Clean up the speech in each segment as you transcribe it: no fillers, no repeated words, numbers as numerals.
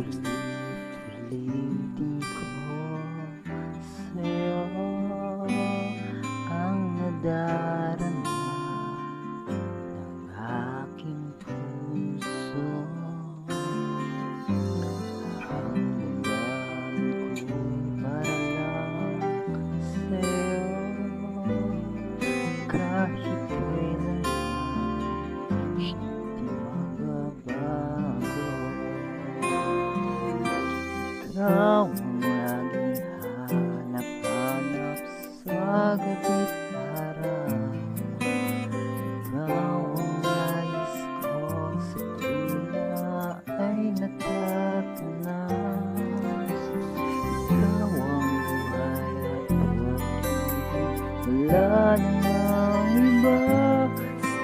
Ulit-ulitin ko sa'yo ang nadarama ng aking puso. Ang damdamin ko'y para lang sa'yo, kahit kailan di magbabago. Ikaw ang laging hanap-hanap sa gabi't araw. Ikaw ang nais kong sa tuwina ay natatanas. Ikaw ang buhay at pag-ibig, wala nang iba.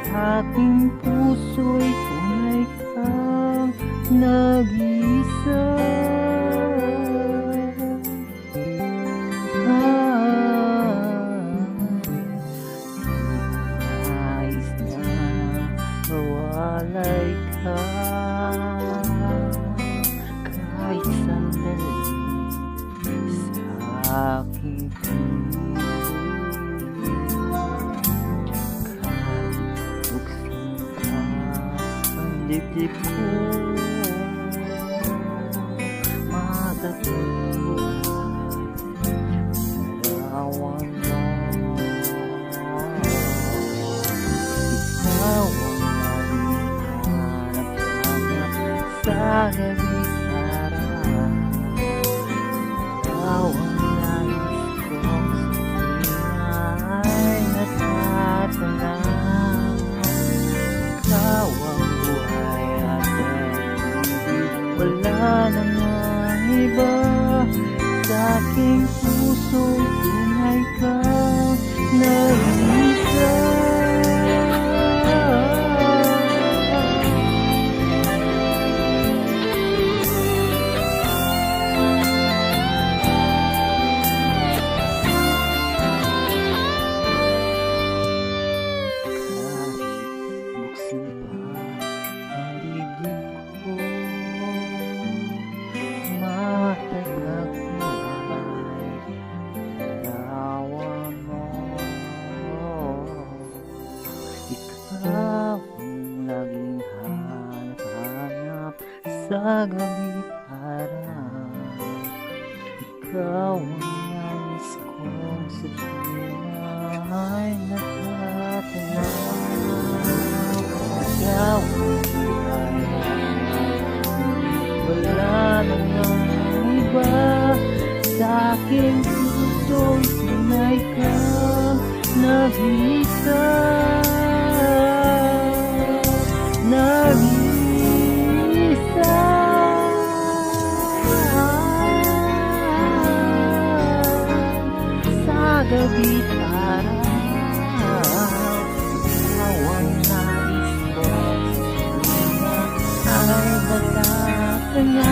Sa aking puso'y tunay kang nag-iisa. Nais na mawalay ka kahit sandali sa aking piling. Kahit buksin pa ang dibdib ko, matatagpuan larawan mo. Ikaw ang laging hanap-hanap sa gabi't araw. Ikaw ang nais kong sa tuwina ay natatanaw. Ikaw ang buhay at pag-ibig, wala namang iba. Sa aking puso'y tunay kang nag-iisa. Ikaw ang laging hanap-hanap sa gabi't araw. Ikaw ang nais kong sa tuwina ay natatanaw. Ikaw ang buhay at pag-ibig, wala namang iba. Sa aking puso'y tunay kang nag-iisa. Nag-iisa. Sa gabi't araw, ikaw ang nais kong sa tuwina ay natatanaw.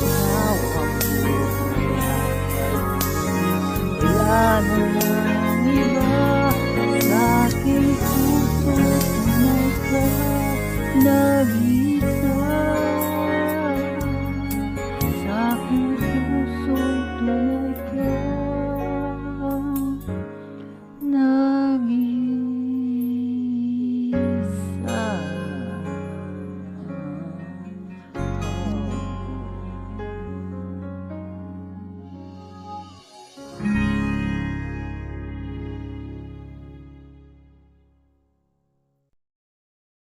Ikaw ang buhay at pag-ibig, wala namang iba. Sa aking puso tunay ka nag-iisa.